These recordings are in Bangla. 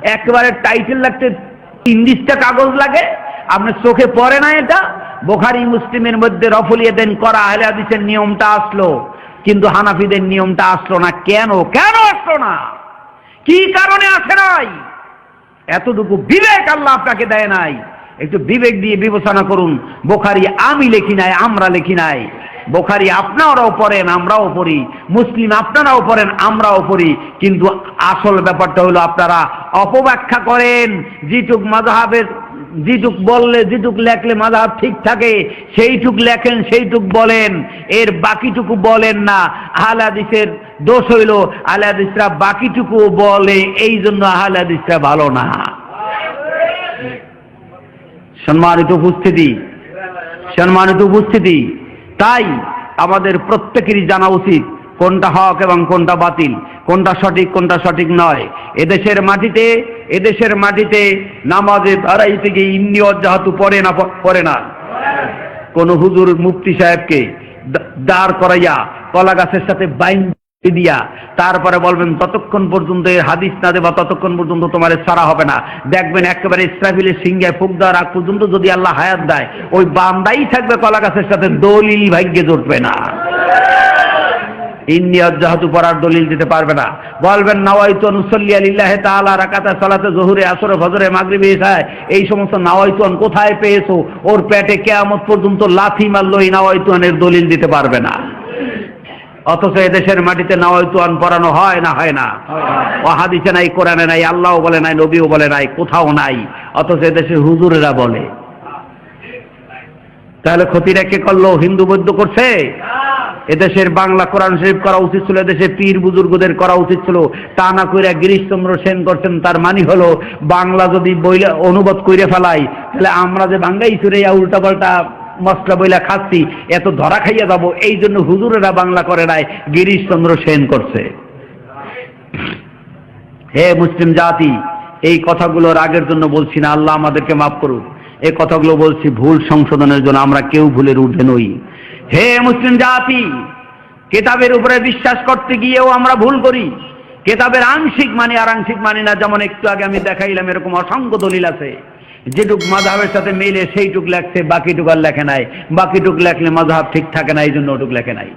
একেবারে টাইটেল লাগতে ৩০টা কাগজ লাগে, আপনার চোখে পড়ে না? এটা বুখারী মুসলিমের মধ্যে রফুল ইয়াদাইন করা আহলে হাদিসের নিয়মটা আসলো, কিন্তু হানাফিদের নিয়মটা আসলো না। কেন আসলো না? কি কারণে আসে নাই? এতটুকু বিবেক আল্লাহ আপনাকে দেয় নাই। একটু বিবেক দিয়ে বিবেচনা করুন। বুখারী আমি লিখি নাই, আমরা লিখি নাই। বুখারী আপনারাও পড়েন, আমরাও পড়ি। মুসলিম আপনারাও পড়েন, আমরাও পড়ি। কিন্তু আসল ব্যাপারটা হলো আপনারা অপব্যাখ্যা করেন। যেটুক মাযহাবের যেটুক বললে, যেটুক লেখলে মাযহাব ঠিক থাকে সেইটুক লেখেন, সেইটুক বলেন, এর বাকিটুকু বলেন না। আহলে হাদিসের দোষ হইল আহলে হাদিসরা বাকিটুকু বলে, এই জন্য আহলে হাদিসরা ভালো না। সম্মানিত উপস্থিতি, তাই আমাদের প্রত্যেকেরই জানা উচিত কোনটা হক এবং কোনটা বাতিল, কোনটা সঠিক কোনটা সঠিক নয়। এদেশের মাটিতে নামাজে দাঁড়াইতে গিয়ে ইন্নী ওয়াজ্জাহাতু পড়ে না। কোন হুজুর মুফতি সাহেবকে দাঁড় করাইয়া কলা গাছের সাথে বাইন দিয়া তারপরে বলবেন ততক্ষণ পর্যন্ত হাদিস না দেবা ততক্ষণ পর্যন্ত তোমার ছাড়া হবে না। দেখবেন একেবারে ইসরাফিলের সিংহায় ফুক দেওয়ার আগ পর্যন্ত যদি আল্লাহ হায়াত দেয়, ওই বান্দাই থাকবে কলা গাছের সাথে, দলিল ভাগ্যে জুটবে না। ইন্নী ওয়াজ্জাহাতু পড়ার দলিল দিতে পারবে না। বলবেন নাওয়াইতু নুসাল্লি লিল্লাহি তাআলা রাকাতা সালাতে যুহরে আসরে ফজরে মাগরিবে ইশায়, এই সমস্ত নাওয়াইতুন কোথায় পেয়েছো? ওর পেটে কিয়ামত পর্যন্ত লাথি মারলো এই নাওয়াইতুনের দলিল দিতে পারবে না। অথচ এদেশের মাটিতে নাওয়াইতুন পড়ানো হয় না? হয় না? ও হাদিসে নাই, কোরআনে নাই, আল্লাহও বলে নাই, নবীও বলে নাই, কোথাও নাই। অথচ এদেশের হুজুরেরা বলে। তাহলে ক্ষতিটা কে করলো? হিন্দু বৌদ্ধ করছে? এদেশের বাংলা কোরআন শরীফ করা উচিত ছিল, এদেশের পীর বুজুর্গদের করা উচিত ছিল। তা না কইরা গিরিশচন্দ্র সেন করছেন। তার মানে হলো বাংলা যদি বইলা অনুবাদ কইরে ফেলাই, তাহলে আমরা যে বাঙ্গাই চুরে উল্টা পাল্টা মশলা বইলা খাচ্ছি, এত ধরা খাইয়া যাব। এই জন্য হুজুরেরা বাংলা করে নাই, গিরিশচন্দ্র সেন করছে। হে মুসলিম জাতি, এই কথাগুলো রাগের জন্য বলছি না, আল্লাহ আমাদেরকে মাফ করুক। এই কথাগুলো বলছি ভুল সংশোধনের জন্য, আমরা কেউ ভুলের ঊর্ধ্বে নই। হে মুসলিম জাতি, কিতাবের উপরে বিশ্বাস করতে গিয়েও আমরা ভুল করি। কিতাবের আংশিক মানি আর আংশিক মানি না। যেমন একটু আগে আমি দেখাইলাম, এরকম অসংখ্য দলিল আছে। যেটুক মাযহাবের সাথে মিলে সেইটুক লেখছে, বাকিটুক আর লেখে নাই। বাকিটুক লেখলে মাযহাব ঠিক থাকে না, এই জন্য ওটুক লেখে নাই।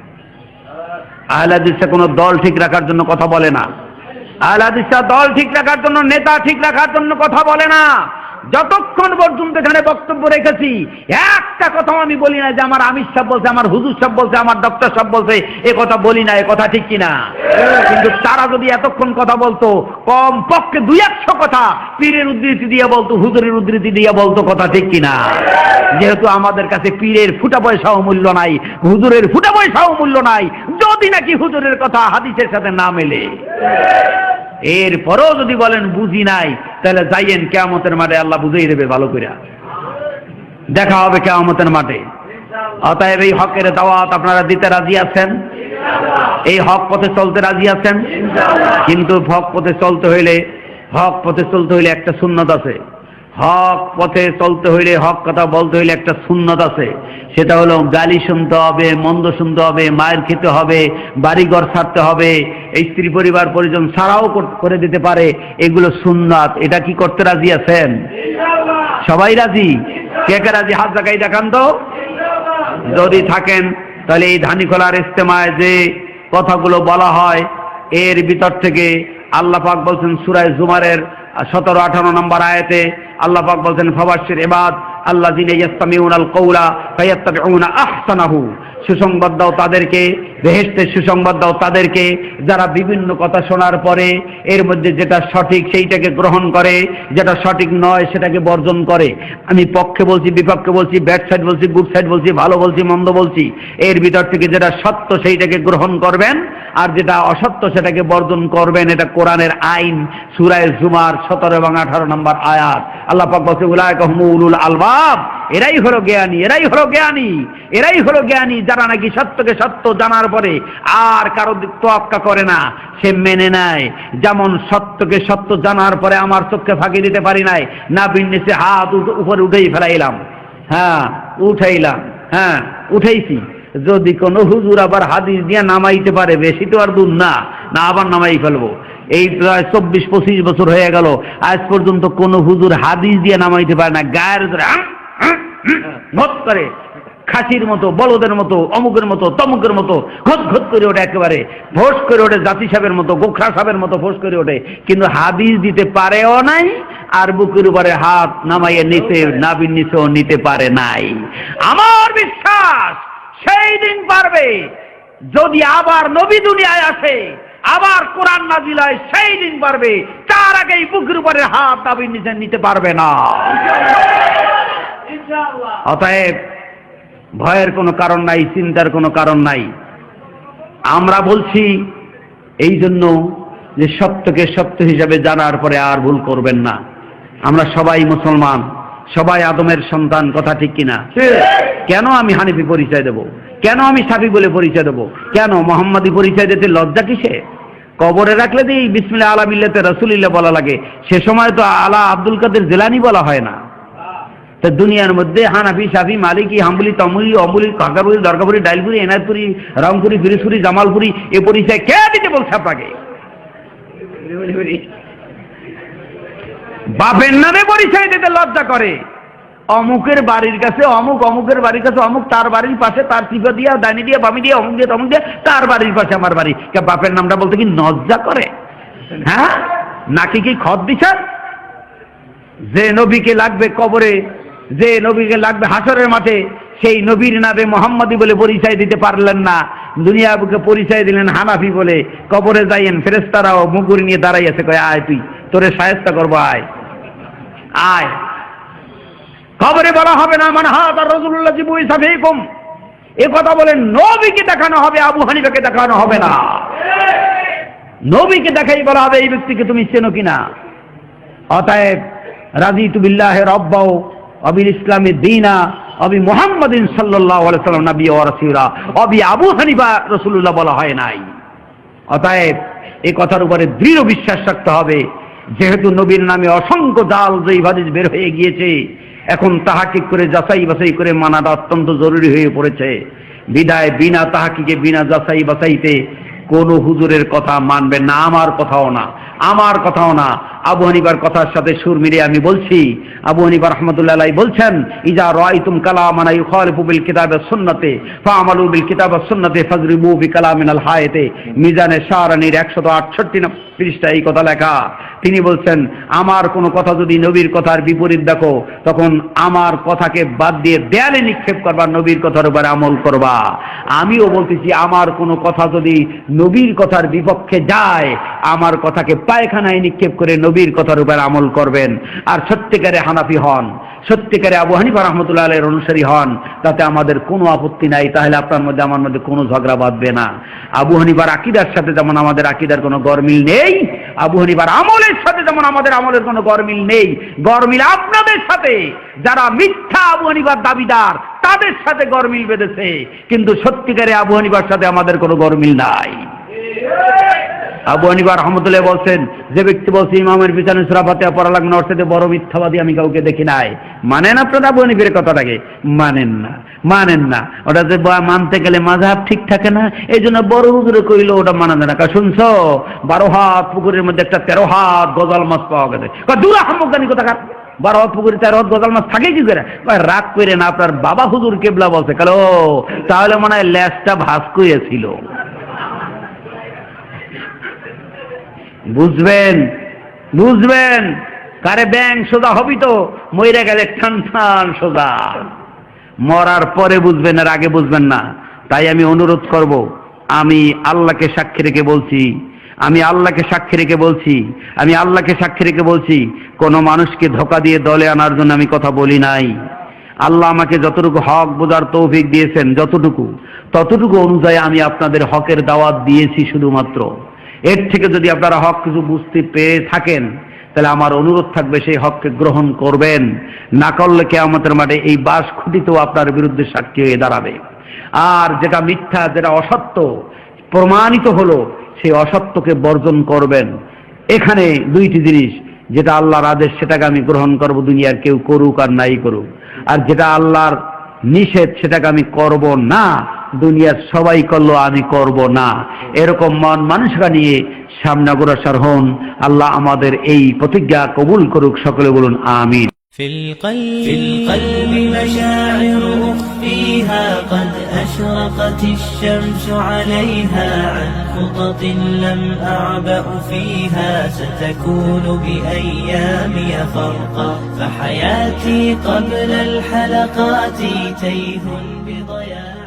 আহলে হাদিসরা কোনো দল ঠিক রাখার জন্য কথা বলে না। আহলে হাদিসরা দল ঠিক রাখার জন্য, নেতা ঠিক রাখার জন্য কথা বলে না। যতক্ষণ পর্যন্ত এখানে বক্তব্য রেখেছি, একটা কথা আমি বলি না যে আমার আমির সাহেব বলছে, আমার হুজুর সাহেব বলছে, আমার ডক্টর সাহেব বলছে, এ কথা বলি না। এ কথা ঠিক কিনা? কিন্তু তারা যদি এতক্ষণ কথা বলতো, কম পক্ষে ২-১০০ কথা পীরের উদ্ধৃতি দিয়ে বলতো, হুজুরের উদ্ধৃতি দিয়ে বলতো, কথা ঠিক কিনা? যেহেতু আমাদের কাছে পীরের ফুটা পয়সাও মূল্য নাই, হুজুরের ফুটা পয়সাও মূল্য নাই, যদি নাকি হুজুরের কথা হাদিসের সাথে না মেলে। এরপরেও যদি বলেন বুঝি নাই, তাহলে যাইয়েন কিয়ামতের মাঠে, আল্লাহ বুঝিয়ে দেবে ভালো করে। দেখা হবে কিয়ামতের মাঠে। অতএব এই হকের দাওয়াত আপনারা দিতে রাজি আছেন? এই হক পথে চলতে রাজি আছেন? কিন্তু হক পথে চলতে হইলে একটা সুন্নত আছে। হক পথে চলতে হইলে, হক কথা বলতে হইলে একটা সুন্নত আছে। সেটা হলো গালি শুনতে হবে, মন্দ শুনতে হবে, মায়ের খেতে হবে, বাড়িঘর ছাড়তে হবে, এই স্ত্রী পরিবার পরিজন ছাড়াও করে দিতে পারে। এগুলো সুন্নাত। এটা কি করতে রাজি আছেন? সবাই রাজি? কে কে রাজি? হাত জায়গায় দেখান তো। যদি থাকেন তাহলে এই ধানীখোলার ইজতেমায় যে কথাগুলো বলা হয়, এর ভিতর থেকে আল্লাহ পাক বলছেন সূরা জুমারের 17-18 নম্বর আয়াতে, আল্লাহ পাক বলছেন ফাবাশশির ইবাদ আল্লাযিনা ইয়াসতামিউনাল কওলা ফায়াত্তাবিউনা আহসানাহু। সুসংবাদ দাও তাদেরকে, বেহেশতের সুসংবাদ দাও তাদেরকে, যারা বিভিন্ন কথা শোনার পরে এর মধ্যে যেটা সঠিক সেইটাকে গ্রহণ করে, যেটা সঠিক নয় সেটাকে বর্জন করে। আমি পক্ষে বলছি, বিপক্ষে বলছি, ব্যাড সাইড বলছি, গুড সাইড বলছি, ভালো বলছি, মন্দ বলছি। এর ভিতর থেকে যেটা সত্য সেইটাকে গ্রহণ করবেন, আর যেটা অসত্য সেটাকে বর্জন করবেন। এটা কোরআনের আইন। সূরা জুমার 17 এবং 18 নম্বর আয়াত। আল্লাহ পাক বলছে উলাইকা হুমুল উলুল আলবাব, এরাই হলো জ্ঞানী, এরাই হলো জ্ঞানী, এরাই হলো জ্ঞানী, যারা নাকি সত্যকে সত্য জানার পরে আর কারো তোয়াক্কা করে না, সে মেনে নেয়। যেমন সত্যকে সত্য জানার পরে আমার চোখকে ফাঁকি দিতে পারি নাই, না বিন্নিসে হাত উপরে উঠেই ফেলাইলাম। উঠাইছি। যদি কোনো হুজুর আবার হাদিস দিয়ে নামাইতে পারে, বেশি তো আর দূর না, আবার নামাই ফেলবো। এই প্রায় 24-25 বছর হয়ে গেল, আজ পর্যন্ত কোন হুজুর হাদিস দিয়ে নামাইতে পারে না। গায়ের ধরে ঘট করে, খাসির মতো, বলদের মতো, অমুকের মতো, তমুকের মতো ঘট ঘট করে ওঠে, একেবারে ফোঁস করে ওঠে, জাতি সাহেবের মতো, গোখরা সাহেবের মতো ফোঁস করে ওঠে, কিন্তু হাদিস দিতে পারেও নাই, আর বুকের উপরে হাত নামাইয়ে নিচে, নাবির নিচেও নিতে পারে নাই। আমার বিশ্বাস সেই দিন পারবে, যদি আবার নবী দুনিয়ায় আসে, আবার কোরআন নাজিল হয়, সেই দিন পারবে। তার আগেই বুকের উপরে হাত নাবির নিচে নিতে পারবে না। অতএব ভয়ের কোনো কারণ নাই, চিন্তার কোনো কারণ নাই। আমরা বলছি এই জন্য যে সত্যকে সত্য হিসাবে জানার পরে আর ভুল করবেন না। আমরা সবাই মুসলমান, সবাই আদমের সন্তান, কথা ঠিক কিনা? কেন আমি হানিফি পরিচয় দেব? কেন আমি শাফি বলে পরিচয় দেব? কেন মোহাম্মদী পরিচয় দিতে লজ্জা কিসে? কবরে রাখলে দিই বিসমিল্লাহ আলা মিল্লাতে রাসূলিল্লাহ বলা লাগে, সে সময় তো আলা আব্দুল কাদের জিলানী বলা হয় না। তো দুনিয়ার মধ্যে হানাফি, শাফি, মালিকি, হাম্বলি, তমুলি, অম্বুলি, কাকারপুরি, দরগাপুরি, ডাইলপুরি, এনায়তপুরি, রংপুরি, ফিরোজপুরি, জামালপুরি, এ পরিচয় কে দিতে বলছে আপনাকে? বাপের নামে পরিচয় দিতে লজ্জা করে। অমুকের বাড়ির কাছে অমুক, অমুকের বাড়ির কাছে অমুক, তার বাড়ির পাশে, তার চিপা দিয়া, ডাইনি দিয়া, বামি দিয়া, অমুক দিয়ে, তমুক দিয়ে, তার বাড়ির পাশে আমার বাড়ি। বাপের নামটা বলতে কি লজ্জা করে? হ্যাঁ, নাকি কি খত দিচ্ছেন? যে নবীকে লাগবে কবরে, যে নবীকে লাগবে হাসরের মাঠে, সেই নবীর নামে মোহাম্মদী বলে পরিচয় দিতে পারলেন না, দুনিয়া বুকে পরিচয় দিলেন হানাফি বলে। কবরে যাইয়েন, ফেরেশতারাও মুগুর নিয়ে দাঁড়াই আছে, কয় আয় তুই, তোরে শায়েস্তা করবো, আয় আয়। কবরে বলা হবে না মান হাদা রাসূলুল্লাহ জিবুইসা ফীকুম, এ কথা বলেন নবীকে দেখানো হবে, আবু হানিফাকে দেখানো হবে না। নবীকে দেখাই বলা হবে এই ব্যক্তিকে তুমি চেনো কিনা। অতএব রাযীতু বিল্লাহি রাব্বাও ওয়া বিল ইসলামি দীনা ওয়া বি মুহাম্মাদিন সাল্লাল্লাহু আলাইহি ওয়াসাল্লাম নবিয়্যা ওয়া রাসূলা ওয়া বি আবু হানিফা রাসূলুল্লাহ বলা হয় নাই। অতএব এই কথার উপরে দৃঢ় বিশ্বাস রাখতে হবে, যেহেতু নবীর নামে অসংখ্য জাল হাদিস বের হয়ে গিয়েছে, এখন তাহাকিক করে যাচাই বাছাই করে মানাটা অত্যন্ত জরুরি হয়ে পড়েছে। বিদায় বিনা তাহাকিকে, বিনা যাচাই বাছাইতে কোন হুজুরের কথা মানবেন না, আমার কথাও না, আমার কথাও না। আবু হানিফার কথার সাথে সুর মিলিয়ে আমি বলছি, আবু হানিফা রাহমাতুল্লাহ আলাইহি বলছেন, ইজা রাআইতুম কালামান ইউখালিফু বিল কিতাবি ওয়াস সুন্নতি ফা'মালু বিল কিতাবি ওয়াস সুন্নতি ফাজরিবু বিকালামিনাল হায়াতি। মিজানে শারানির 168 পৃষ্ঠায় এই কথা লেখা। তিনি বলছেন, আমার কোন কথা যদি নবীর কথার বিপরীত দেখো, তখন আমার কথাকে বাদ দিয়ে দেয়ালে নিক্ষেপ করবা, নবীর কথার উপর আমল করবা। আমিও বলতেছি, আমার কোন কথা যদি নবীর কথার বিপক্ষে যায়, আমার কথাকে পায়খানায় নিক্ষেপ করে নবীর কথার উপর আমল করবেন। আর সত্যিকারে হানাফি হন, সত্যিকারে আবু হানিফা রাহমাতুল্লাহ আলাইহির অনুসারী হন, তাতে আমাদের কোনো আপত্তি নাই। তাহলে আপনার মধ্যে আমার মধ্যে কোনো ঝগড়া বাঁধবে না। আবু হানিফার আকীদার সাথে যেমন আমাদের আকীদার কোনো গরমিল নেই, আবু হানিফার আমলের সাথে যেমন আমাদের আমলের কোনো গরমিল নেই। গরমিল আপনাদের সাথে, যারা মিথ্যা আবু হানিফার দাবিদার, তাদের সাথে গরমিল বেঁধেছে, কিন্তু সত্যিকারে আবু হানিফার সাথে আমাদের কোনো গরমিল নাই। আবু হানিফা রাহমাতুল্লাহ বলছেন, যে ব্যক্তি বলছে ইমামের পিছনে সূরা ফাতিহা পড়া লাগবে না, ওর সাথে বড় মিথ্যাবাদী আমি কাউকে দেখি নাই। মানেন আপনারা আবু হানিফার কথাটাকে? মানেন না, মানেন না। ওটা যে মানতে গেলে মাযহাব ঠিক থাকে না, এই জন্য বড় হুজুরে কইলো ওটা মানা যায় না। শুনছো 12 হাত পুকুরের মধ্যে একটা 13 হাত গজাল মাছ পাওয়া গেছে। দূর আহমদানি কথা, 12 হাত পুকুরে 13 হাত গজাল মাছ থাকে কি করে? রাগ করে না, আপনার বাবা হুজুর কেবলা বলছে। কালো তাহলে মনে হয় লেজটা ভাঁজ করেছিল। বুঝবেন, বুঝবেন। কারে ব্যাং সোজা হবি তো, মইরা গেলে টান টান সোজা। মরার পরে বুঝবেন, আর আগে বুঝবেন না। তাই আমি অনুরোধ করব, আমি আল্লাহকে সাক্ষী রেখে বলছি, আমি আল্লাহকে সাক্ষী রেখে বলছি, আমি আল্লাহকে সাক্ষী রেখে বলছি, কোন মানুষকে ধোঁকা দিয়ে দলে আনার জন্য আমি কথা বলি নাই। আল্লাহ আমাকে যতটুকু হক বোঝার তৌফিক দিয়েছেন, ততটুকু অনুযায়ী আমি আপনাদের হকের দাওয়াত দিয়েছি শুধুমাত্র। এর থেকে যদি আপনারা হক কিছু বুঝতে পেরে থাকেন, তাহলে আমার অনুরোধ থাকবে সেই হককে গ্রহণ করবেন। না করলে কিয়ামতের মাঠে এই বাস খুঁটিতেও আপনার বিরুদ্ধে সাক্ষী হয়ে দাঁড়াবে। আর যেটা মিথ্যা, যেটা অসত্য প্রমাণিত হলো, সেই অসত্যকে বর্জন করবেন। এখানে দুইটি জিনিস, যেটা আল্লাহর আদেশ সেটাকে আমি গ্রহণ করব, দুনিয়ার কেউ করুক আর নাই করুক। আর যেটা আল্লাহর নিষেধ সেটাকে আমি করব না, দুনিয়ার সবাই করলো আমি করব না, এরকম মন মানসিকতা নিয়ে সামনে অগ্রসর হন। আল্লাহ আমাদের এই প্রতিজ্ঞা কবুল করুক, সকলে বলুন আমিন। في القلب مشاعر أخفيها قد أشرقت الشمس عليها عن خطط لم أعبأ فيها ستكون بأيامي فرقا فحياتي قبل الحلقات تيه بضياء